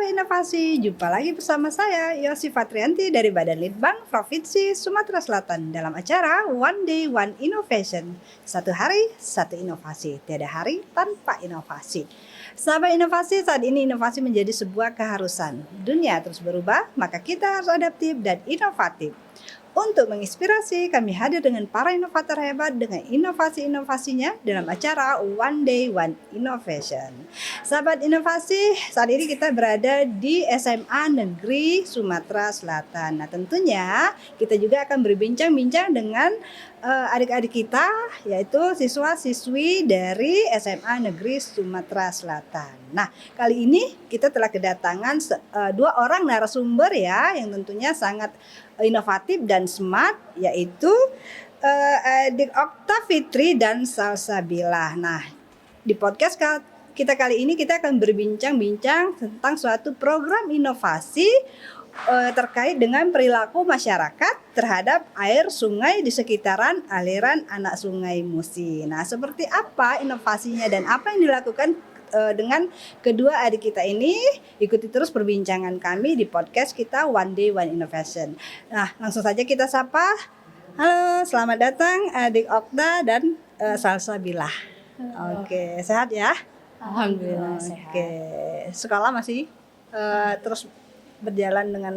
Sahabat Inovasi, jumpa lagi bersama saya Yosi Fatrianti dari Badan Litbang Provinsi Sumatera Selatan dalam acara One Day One Innovation. Satu hari, satu inovasi, tiada hari tanpa inovasi. Sahabat Inovasi, saat ini inovasi menjadi sebuah keharusan. Dunia terus berubah, maka kita harus adaptif dan inovatif. Untuk menginspirasi, kami hadir dengan para inovator hebat dengan inovasi-inovasinya dalam acara One Day One Innovation. Sahabat inovasi, saat ini kita berada di SMA Negeri Sumatera Selatan. Nah, tentunya kita juga akan berbincang-bincang dengan adik-adik kita, yaitu siswa-siswi dari SMA Negeri Sumatera Selatan. Nah, kali ini kita telah kedatangan dua orang narasumber ya, yang tentunya sangat inovatif dan smart, yaitu Adik Okta Fitri dan Salsabila. Nah, di podcast kita kali ini kita akan berbincang-bincang tentang suatu program inovasi terkait dengan perilaku masyarakat terhadap air sungai di sekitaran aliran anak sungai Musi. Nah, seperti apa inovasinya dan apa yang dilakukan dengan kedua adik kita ini? Ikuti terus perbincangan kami di podcast kita One Day One Innovation. Nah, langsung saja kita sapa. Halo, selamat datang adik Okta dan Salsabila. Oke, sehat ya? Alhamdulillah sehat. Oke, sekolah masih terus berjalan dengan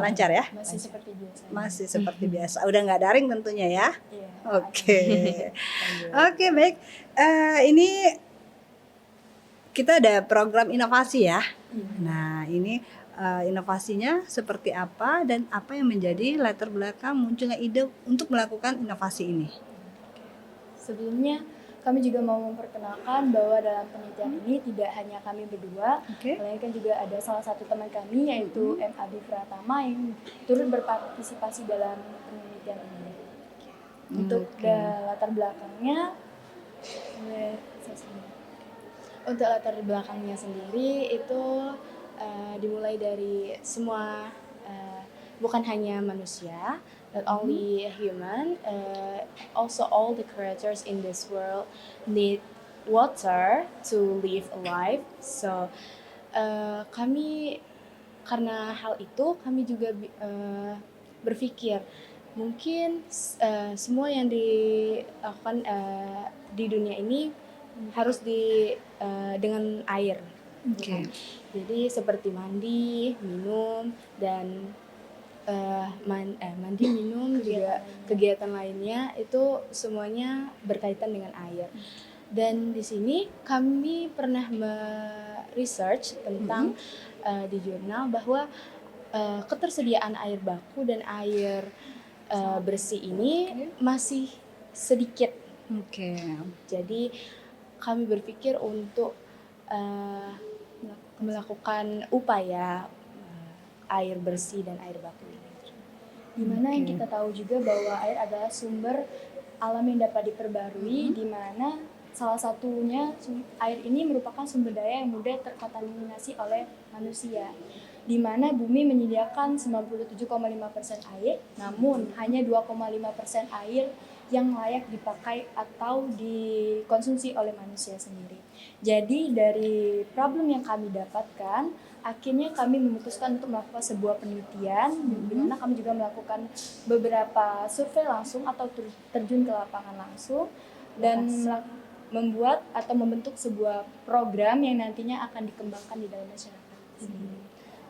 lancar ya? Masih seperti biasa. Masih seperti biasa. Udah nggak daring tentunya ya? Iya. Oke. Oke, baik. Ini kita ada program inovasi ya. Nah, ini inovasinya seperti apa dan apa yang menjadi latar belakang munculnya ide untuk melakukan inovasi ini? Sebelumnya kami juga mau memperkenalkan bahwa dalam penelitian ini tidak hanya kami berdua, melainkan juga ada salah satu teman kami yaitu M. Adi Pratama yang turut berpartisipasi dalam penelitian ini. Untuk latar belakangnya, untuk latar belakangnya sendiri itu dimulai dari semua, bukan hanya manusia, not only human, also all the creatures in this world need water to live alive. So kami karena hal itu kami juga berpikir mungkin semua yang dilakukan di dunia ini harus dengan air. Jadi seperti mandi, minum, dan mandi, minum, juga kegiatan lainnya itu semuanya berkaitan dengan air. Dan di sini kami pernah research tentang di jurnal bahwa ketersediaan air baku dan air bersih ini masih sedikit. Jadi kami berpikir untuk melakukan upaya air bersih dan air baku ini. Dimana yang kita tahu juga bahwa air adalah sumber alam yang dapat diperbarui, di mana salah satunya air ini merupakan sumber daya yang mudah terkontaminasi oleh manusia. Di mana bumi menyediakan 97,5% air, namun hanya 2,5% air yang layak dipakai atau dikonsumsi oleh manusia sendiri. Jadi dari problem yang kami dapatkan, akhirnya kami memutuskan untuk melakukan sebuah penelitian, di mana kami juga melakukan beberapa survei langsung atau terjun ke lapangan langsung dan membuat atau membentuk sebuah program yang nantinya akan dikembangkan di dalam masyarakat.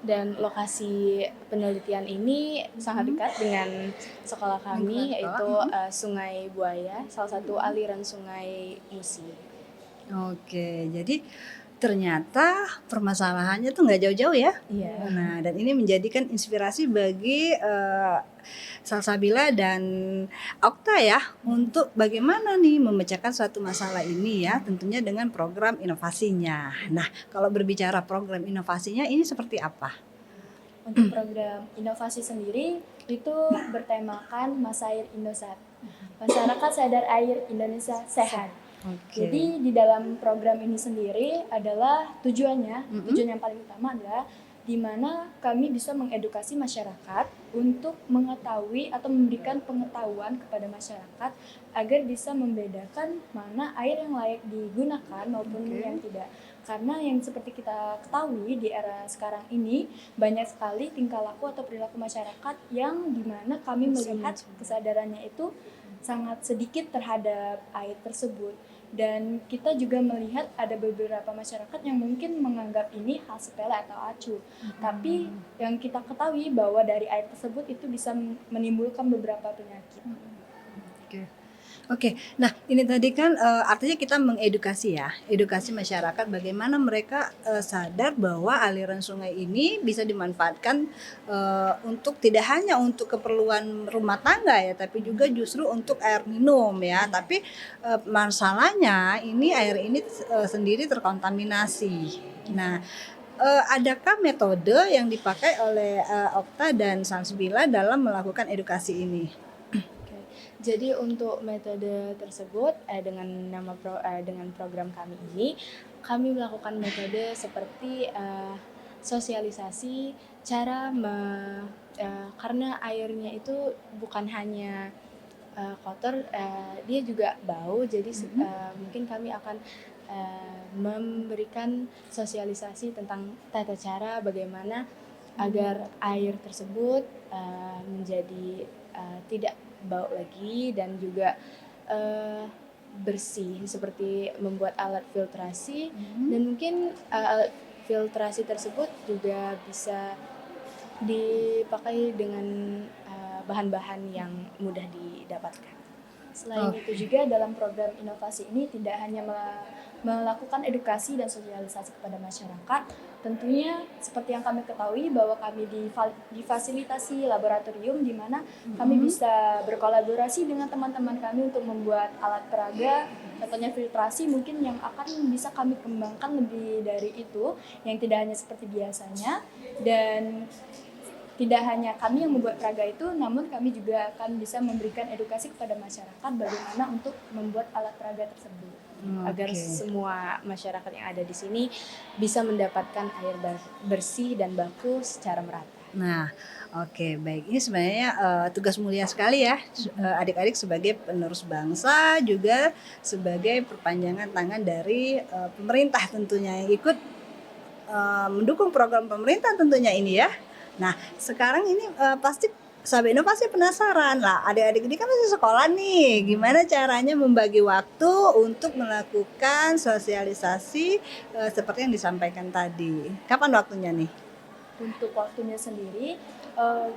Dan lokasi penelitian ini sangat dekat dengan sekolah kami, yaitu Sungai Buaya, salah satu aliran sungai Musi. Oke, jadi ternyata permasalahannya tuh nggak jauh-jauh ya. Nah, dan ini menjadikan inspirasi bagi Salsabila dan Okta ya, untuk bagaimana nih memecahkan suatu masalah ini ya, tentunya dengan program inovasinya. Nah, kalau berbicara program inovasinya ini seperti apa? Untuk program inovasi sendiri itu bertemakan Masa Air Indosat. Masyarakat sadar air Indonesia sehat. Jadi di dalam program ini sendiri adalah tujuan yang paling utama adalah di mana kami bisa mengedukasi masyarakat untuk mengetahui atau memberikan pengetahuan kepada masyarakat agar bisa membedakan mana air yang layak digunakan maupun yang tidak. Karena yang seperti kita ketahui di era sekarang ini banyak sekali tingkah laku atau perilaku masyarakat yang dimana kami melihat kesadarannya itu sangat sedikit terhadap air tersebut. Dan kita juga melihat ada beberapa masyarakat yang mungkin menganggap ini hal sepele atau acuh. Tapi yang kita ketahui bahwa dari air tersebut itu bisa menimbulkan beberapa penyakit. Oke. Oke, nah ini tadi kan artinya kita mengedukasi ya, edukasi masyarakat bagaimana mereka sadar bahwa aliran sungai ini bisa dimanfaatkan untuk tidak hanya untuk keperluan rumah tangga ya, tapi juga justru untuk air minum ya. Tapi masalahnya ini air ini sendiri terkontaminasi. Nah, adakah metode yang dipakai oleh Okta dan Salsabila dalam melakukan edukasi ini? Oke. Jadi untuk metode tersebut dengan program kami ini kami melakukan metode seperti sosialisasi karena airnya itu bukan hanya kotor, dia juga bau. Jadi mungkin kami akan memberikan sosialisasi tentang tata cara bagaimana agar air tersebut menjadi tidak bau lagi dan juga bersih, seperti membuat alat filtrasi dan mungkin alat filtrasi tersebut juga bisa dipakai dengan bahan-bahan yang mudah didapatkan. Selain itu juga dalam program inovasi ini tidak hanya melakukan edukasi dan sosialisasi kepada masyarakat, tentunya seperti yang kami ketahui bahwa kami difasilitasi laboratorium di mana kami bisa berkolaborasi dengan teman-teman kami untuk membuat alat peraga, contohnya filtrasi mungkin yang akan bisa kami kembangkan lebih dari itu, yang tidak hanya seperti biasanya. Dan tidak hanya kami yang membuat peraga itu, namun kami juga akan bisa memberikan edukasi kepada masyarakat bagaimana untuk membuat alat peraga tersebut. Agar semua masyarakat yang ada di sini bisa mendapatkan air bersih dan baku secara merata. Nah, oke, baik. Ini sebenarnya tugas mulia sekali ya, adik-adik sebagai penerus bangsa, juga sebagai perpanjangan tangan dari pemerintah tentunya yang ikut mendukung program pemerintah tentunya ini ya. Nah, sekarang ini pasti Sahabat Inovasi penasaran lah, adik-adik ini kan masih sekolah nih, gimana caranya membagi waktu untuk melakukan sosialisasi seperti yang disampaikan tadi. Kapan waktunya nih? Untuk waktunya sendiri,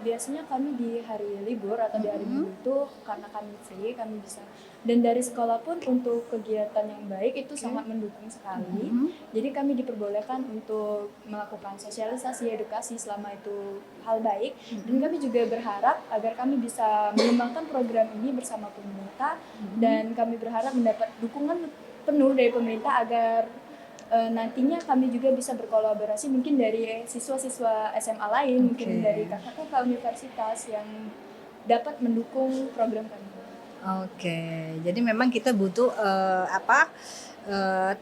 biasanya kami di hari libur atau di hari Minggu itu karena kami free, kami bisa. Dan dari sekolah pun untuk kegiatan yang baik itu sangat mendukung sekali. Jadi kami diperbolehkan untuk melakukan sosialisasi, edukasi selama itu hal baik. Dan kami juga berharap agar kami bisa mengembangkan program ini bersama pemerintah. Dan kami berharap mendapat dukungan penuh dari pemerintah agar nantinya kami juga bisa berkolaborasi mungkin dari siswa-siswa SMA lain, mungkin dari kakak-kakak universitas yang dapat mendukung program kami. Oke, jadi memang kita butuh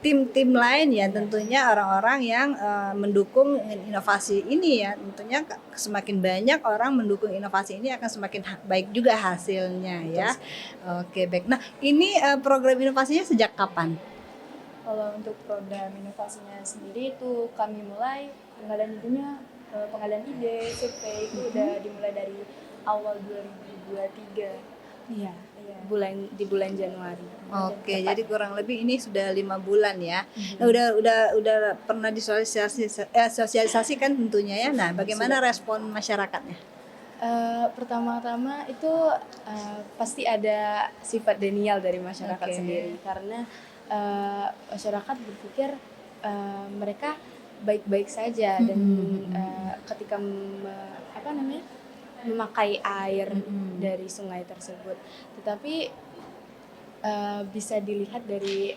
tim-tim lain ya, tentunya orang-orang yang mendukung inovasi ini ya. Tentunya semakin banyak orang mendukung inovasi ini akan semakin baik juga hasilnya ya. Oke, baik. Nah, ini program inovasinya sejak kapan? Kalau untuk program inovasinya sendiri itu kami mulai pengadaan ide, survei itu udah dimulai dari awal 2023. Iya. Di bulan Januari. Oke, jadi kurang lebih ini sudah 5 bulan ya. Nah, udah pernah sosialisasikan tentunya ya. Nah, bagaimana respon masyarakatnya? Pertama-tama itu pasti ada sifat denial dari masyarakat sendiri, karena masyarakat berpikir mereka baik-baik saja dan ketika memakai air dari sungai tersebut, tetapi bisa dilihat dari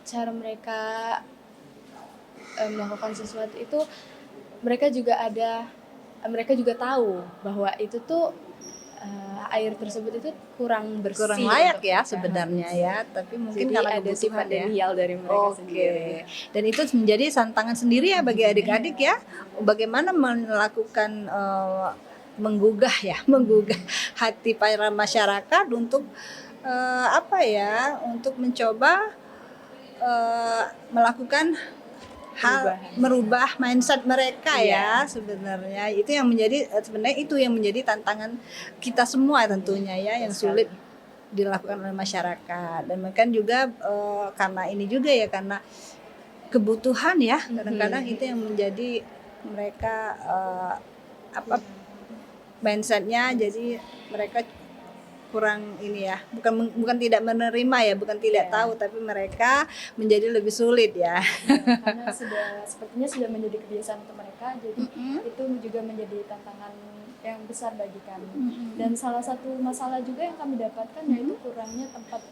cara mereka melakukan sesuatu itu, mereka juga tahu bahwa itu tuh air tersebut itu kurang bersih, kurang layak ya sebenarnya ya, tapi mungkin jadi karena ada sifat denial dari mereka sendiri. Dan itu menjadi tantangan sendiri ya bagi adik-adik ya, bagaimana melakukan menggugah hati para masyarakat untuk untuk mencoba melakukan hal merubah mindset mereka ya sebenarnya itu yang menjadi tantangan kita semua tentunya ya yang sulit dilakukan oleh masyarakat. Dan mungkin juga karena ini juga ya karena kebutuhan ya kadang-kadang itu yang menjadi mereka mindsetnya, jadi mereka kurang ini ya, bukan tidak menerima ya, bukan tidak tahu, tapi mereka menjadi lebih sulit ya. Karena sepertinya sudah menjadi kebiasaan untuk mereka, jadi itu juga menjadi tantangan yang besar bagi kami. Dan salah satu masalah juga yang kami dapatkan yaitu kurangnya tempat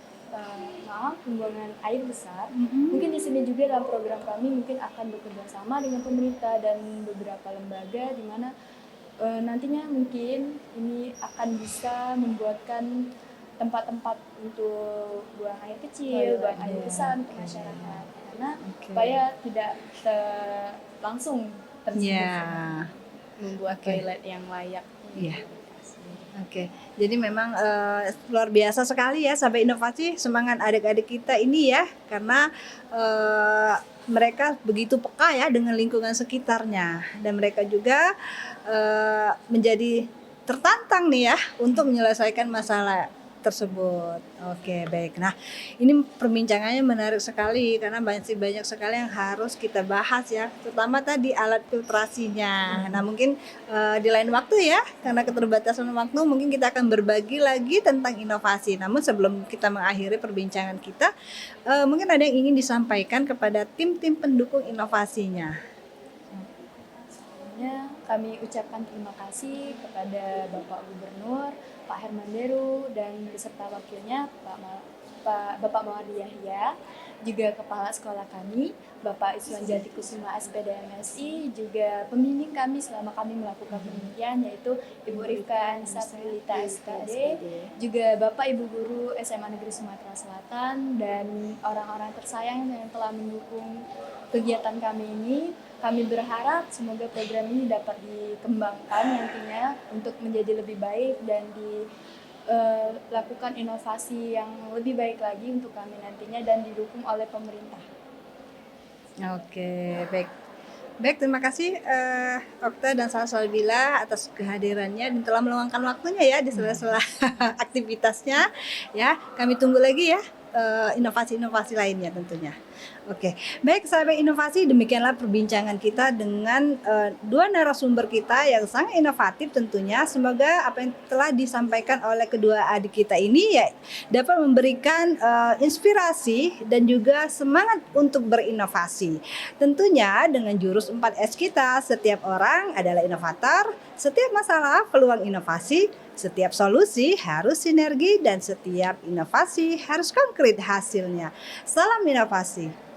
pembuangan air besar. Mungkin di sini juga dalam program kami mungkin akan bekerja sama dengan pemerintah dan beberapa lembaga di mana nantinya mungkin ini akan bisa membuatkan tempat-tempat untuk buang air kecil, buang air besar untuk masyarakat, karena supaya tidak langsung tersebut membuat toilet yang layak. Jadi memang luar biasa sekali ya sampai inovasi semangat adik-adik kita ini ya, karena mereka begitu peka ya dengan lingkungan sekitarnya, dan mereka juga menjadi tertantang nih ya untuk menyelesaikan masalah tersebut. Oke, baik. Nah, ini perbincangannya menarik sekali karena masih banyak sekali yang harus kita bahas ya, terutama tadi alat filtrasinya. Nah, mungkin di lain waktu ya, karena keterbatasan waktu mungkin kita akan berbagi lagi tentang inovasi. Namun sebelum kita mengakhiri perbincangan kita, mungkin ada yang ingin disampaikan kepada tim-tim pendukung inovasinya. Kami ucapkan terima kasih kepada Bapak Gubernur, Pak Herman Deru, dan beserta wakilnya Bapak Mawardi Yahya, juga Kepala Sekolah kami, Bapak Iswan Jati Kusuma SPD MSI, juga pembimbing kami selama kami melakukan penelitian yaitu Ibu Rifka Anissa Prilita SPD, juga Bapak Ibu Guru SMA Negeri Sumatera Selatan, dan orang-orang tersayang yang telah mendukung kegiatan kami ini. Kami berharap semoga program ini dapat dikembangkan nantinya untuk menjadi lebih baik dan dilakukan inovasi yang lebih baik lagi untuk kami nantinya dan didukung oleh pemerintah. Oke, baik, terima kasih Okta dan Salsabila atas kehadirannya dan telah meluangkan waktunya ya di sela-sela aktivitasnya ya. Kami tunggu lagi ya inovasi-inovasi lainnya tentunya. Oke, baik sahabat inovasi, demikianlah perbincangan kita dengan dua narasumber kita yang sangat inovatif tentunya. Semoga apa yang telah disampaikan oleh kedua adik kita ini ya dapat memberikan inspirasi dan juga semangat untuk berinovasi. Tentunya dengan jurus 4S kita, setiap orang adalah inovator, setiap masalah peluang inovasi, setiap solusi harus sinergi, dan setiap inovasi harus konkret hasilnya. Salam inovasi.